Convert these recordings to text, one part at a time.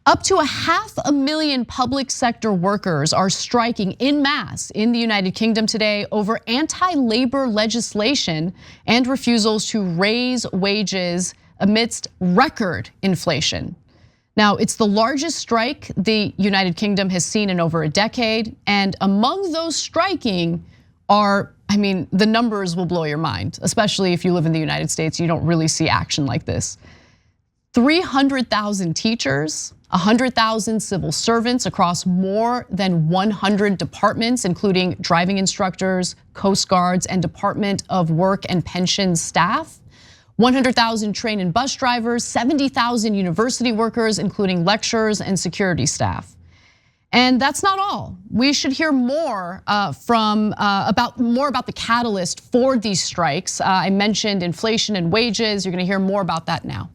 Up to 500,000 public sector workers are striking en masse in the United Kingdom today over anti-labor legislation and refusals to raise wages amidst record inflation. Now, it's the largest strike the United Kingdom has seen in over a decade, and among those striking are, the numbers will blow your mind, especially if you live in the United States. You don't really see action like this. 300,000 teachers, 100,000 civil servants across more than 100 departments, including driving instructors, Coast Guards, and Department of Work and Pensions staff. 100,000 train and bus drivers, 70,000 university workers, including lecturers and security staff. And that's not all. We should hear more about the catalyst for these strikes. I mentioned inflation and wages. You're going to hear more about that now.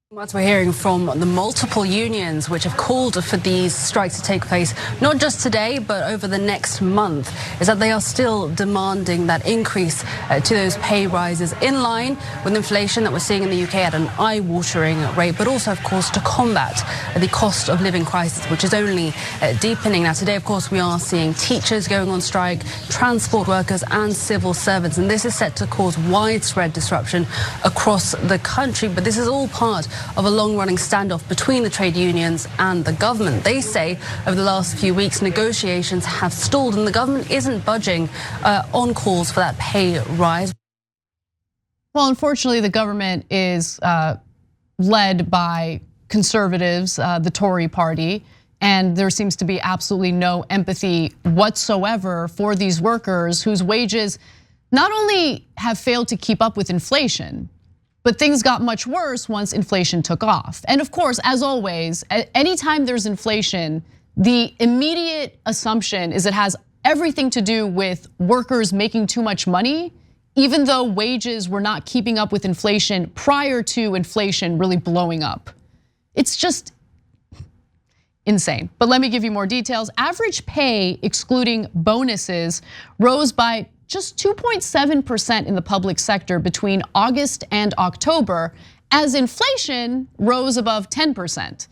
What we're hearing from the multiple unions which have called for these strikes to take place, not just today, but over the next month, is that they are still demanding that increase to those pay rises in line with inflation that we're seeing in the UK at an eye-watering rate, but also, of course, to combat the cost of living crisis, which is only deepening. Now, today, of course, we are seeing teachers going on strike, transport workers and civil servants, and this is set to cause widespread disruption across the country. But this is all part of a long-running standoff between the trade unions and the government. They say over the last few weeks, negotiations have stalled and the government isn't budging on calls for that pay rise. Well, unfortunately, the government is led by conservatives, the Tory party, and there seems to be absolutely no empathy whatsoever for these workers whose wages not only have failed to keep up with inflation, but things got much worse once inflation took off. And of course, as always, anytime there's inflation, the immediate assumption is it has everything to do with workers making too much money, even though wages were not keeping up with inflation prior to inflation really blowing up. It's just insane. But let me give you more details. Average pay, excluding bonuses, rose by just 2.7% in the public sector between August and October, as inflation rose above 10%.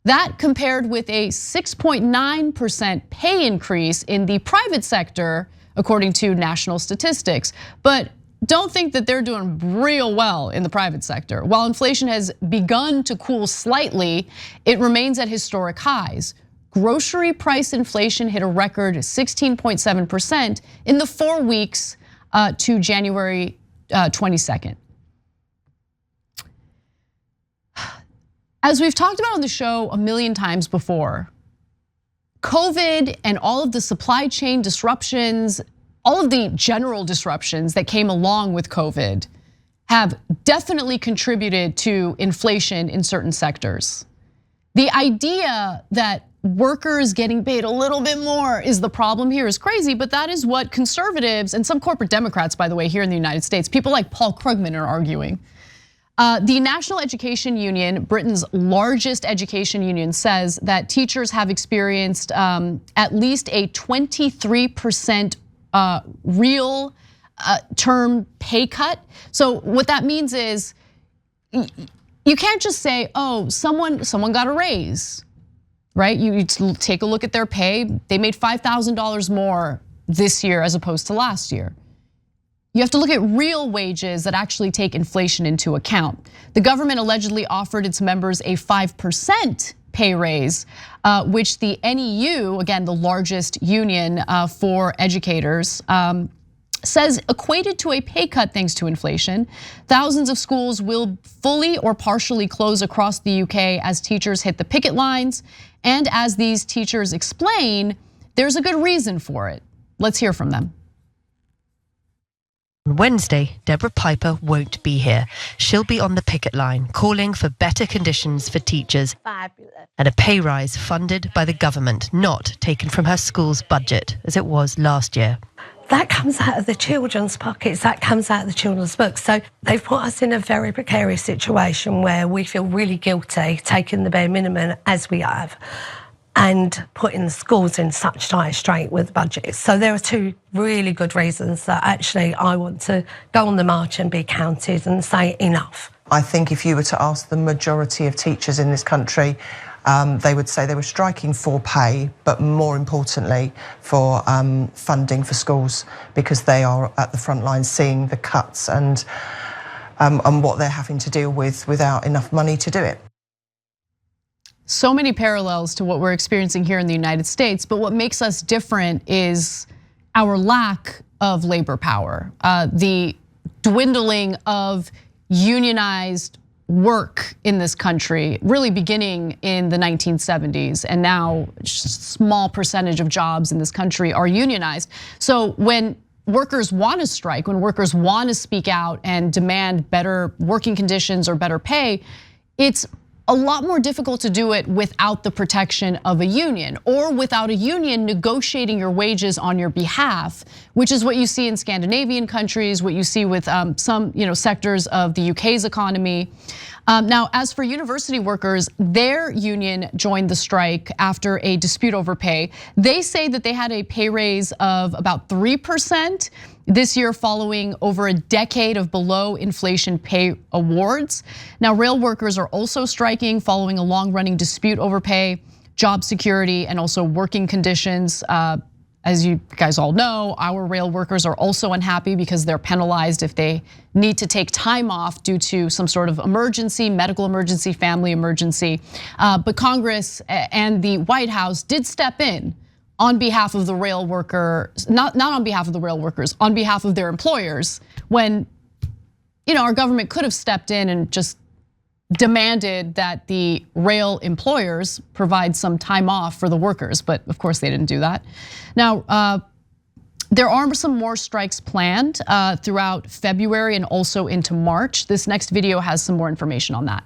That compared with a 6.9% pay increase in the private sector, according to national statistics. But don't think that they're doing real well in the private sector. While inflation has begun to cool slightly, it remains at historic highs. Grocery price inflation hit a record 16.7% in the 4 weeks to January 22nd. As we've talked about on the show a million times before, COVID and all of the supply chain disruptions, all of the general disruptions that came along with COVID have definitely contributed to inflation in certain sectors. The idea that workers getting paid a little bit more is the problem here is crazy, but that is what conservatives and some corporate Democrats, by the way, here in the United States, people like Paul Krugman are arguing. The National Education Union, Britain's largest education union, says that teachers have experienced at least a 23% real term pay cut. So what that means is you can't just say, oh, someone got a raise. Right, you take a look at their pay. They made $5,000 more this year as opposed to last year. You have to look at real wages that actually take inflation into account. The government allegedly offered its members a 5% pay raise, which the NEU, again, the largest union for educators, says equated to a pay cut thanks to inflation. Thousands of schools will fully or partially close across the UK as teachers hit the picket lines. And as these teachers explain, there's a good reason for it. Let's hear from them. On Wednesday, Deborah Piper won't be here. She'll be on the picket line, calling for better conditions for teachers. Fabulous. And a pay rise funded by the government, not taken from her school's budget, as it was last year. That comes out of the children's pockets, that comes out of the children's books. So they've put us in a very precarious situation where we feel really guilty taking the bare minimum as we have. and putting the schools in such dire strait with the budget. So there are two really good reasons that actually I want to go on the march and be counted and say enough. I think if you were to ask the majority of teachers in this country, they would say they were striking for pay, but more importantly for funding for schools, because they are at the front line seeing the cuts and what they're having to deal with without enough money to do it. So many parallels to what we're experiencing here in the United States, but what makes us different is our lack of labor power, the dwindling of unionized work in this country, really beginning in the 1970s, and now a small percentage of jobs in this country are unionized. So when workers want to strike, when workers want to speak out and demand better working conditions or better pay, it's a lot more difficult to do it without the protection of a union, or without a union negotiating your wages on your behalf, which is what you see in Scandinavian countries, what you see with some sectors of the UK's economy. Now, as for university workers, their union joined the strike after a dispute over pay. They say that they had a pay raise of about 3% this year, following over a decade of below inflation pay awards. Now, rail workers are also striking following a long-running dispute over pay, job security, and also working conditions. As you guys all know, our rail workers are also unhappy because they're penalized if they need to take time off due to some sort of emergency, medical emergency, family emergency. But Congress and the White House did step in on behalf of the rail workers, not on behalf of the rail workers, on behalf of their employers, when our government could have stepped in and just demanded that the rail employers provide some time off for the workers, but of course they didn't do that. Now, there are some more strikes planned throughout February and also into March. This next video has some more information on that.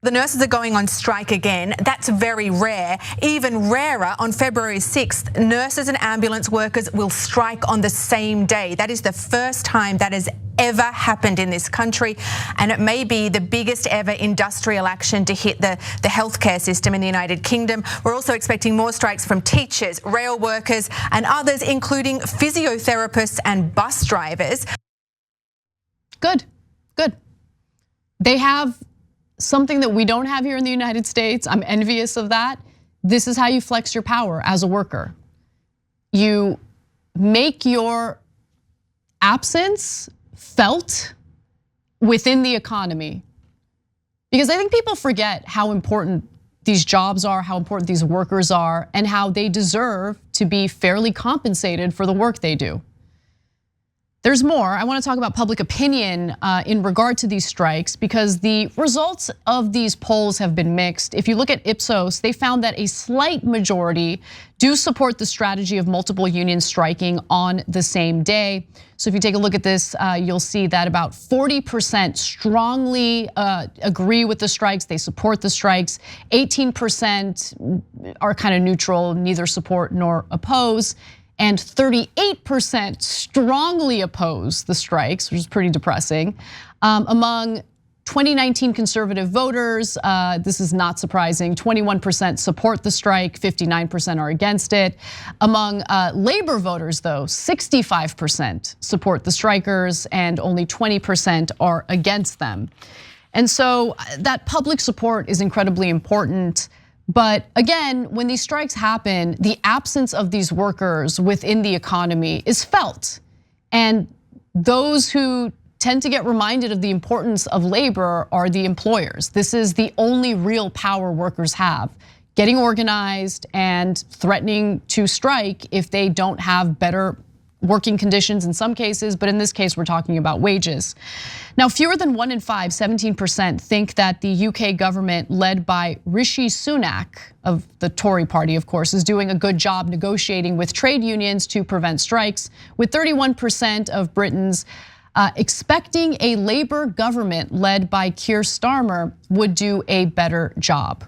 The nurses are going on strike again. That's very rare. Even rarer, on February 6th, nurses and ambulance workers will strike on the same day. That is the first time that has ever happened in this country, and it may be the biggest ever industrial action to hit the healthcare system in the United Kingdom. We're also expecting more strikes from teachers, rail workers, and others, including physiotherapists and bus drivers. Good. They have something that we don't have here in the United States. I'm envious of that. This is how you flex your power as a worker. You make your absence felt within the economy. Because I think people forget how important these jobs are, how important these workers are, and how they deserve to be fairly compensated for the work they do. There's more. I want to talk about public opinion in regard to these strikes, because the results of these polls have been mixed. If you look at Ipsos, they found that a slight majority do support the strategy of multiple unions striking on the same day. So if you take a look at this, you'll see that about 40% strongly agree with the strikes, they support the strikes. 18% are kind of neutral, neither support nor oppose. And 38% strongly oppose the strikes, which is pretty depressing. Among 2019 conservative voters, this is not surprising, 21% support the strike, 59% are against it. Among labor voters though, 65% support the strikers and only 20% are against them. And so that public support is incredibly important. But again, when these strikes happen, the absence of these workers within the economy is felt. And those who tend to get reminded of the importance of labor are the employers. This is the only real power workers have, getting organized and threatening to strike if they don't have better working conditions in some cases, but in this case, we're talking about wages. Now, fewer than 1 in 5, 17%, think that the UK government, led by Rishi Sunak of the Tory party, of course, is doing a good job negotiating with trade unions to prevent strikes, with 31% of Britons expecting a Labour government led by Keir Starmer would do a better job.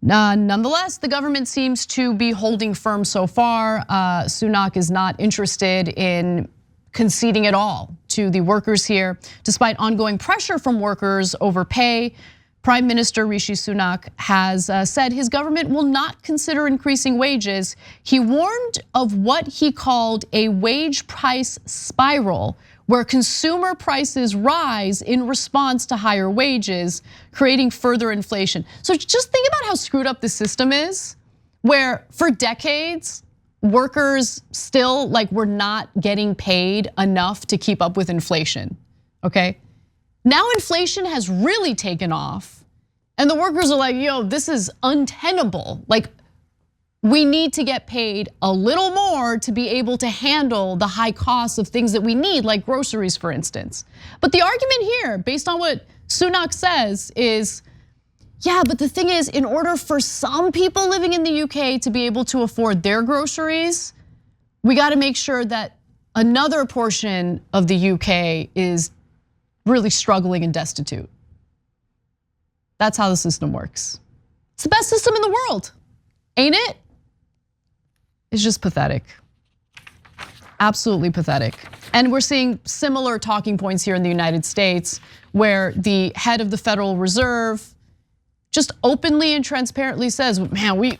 Nonetheless, the government seems to be holding firm so far. Sunak is not interested in conceding at all to the workers here, despite ongoing pressure from workers over pay, Prime Minister Rishi Sunak has said his government will not consider increasing wages. He warned of what he called a wage price spiral, where consumer prices rise in response to higher wages, creating further inflation. So just think about how screwed up the system is, where for decades, workers still were not getting paid enough to keep up with inflation, okay? Now inflation has really taken off and the workers are like, yo, this is untenable. We need to get paid a little more to be able to handle the high costs of things that we need, like groceries, for instance. But the argument here, based on what Sunak says, is, yeah, but the thing is, in order for some people living in the UK to be able to afford their groceries, we gotta make sure that another portion of the UK is really struggling and destitute. That's how the system works. It's the best system in the world, ain't it? It's just pathetic. Absolutely pathetic. And we're seeing similar talking points here in the United States, where the head of the Federal Reserve just openly and transparently says, man, we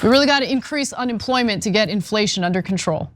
really got to increase unemployment to get inflation under control.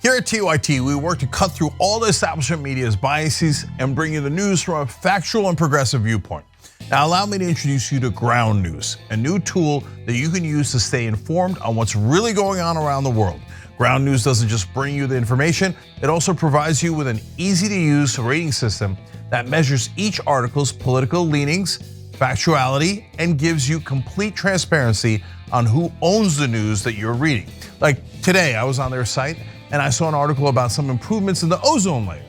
Here at TYT, we work to cut through all the establishment media's biases and bring you the news from a factual and progressive viewpoint. Now, allow me to introduce you to Ground News, a new tool that you can use to stay informed on what's really going on around the world. Ground News doesn't just bring you the information, it also provides you with an easy-to-use rating system that measures each article's political leanings, factuality, and gives you complete transparency on who owns the news that you're reading. Like today, I was on their site and I saw an article about some improvements in the ozone layer.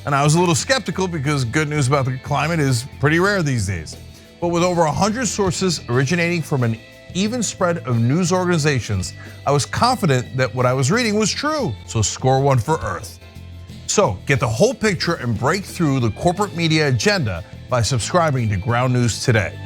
And I was a little skeptical because good news about the climate is pretty rare these days. But with over 100 sources originating from an even spread of news organizations, I was confident that what I was reading was true. So score one for Earth. So get the whole picture and break through the corporate media agenda by subscribing to Ground News today.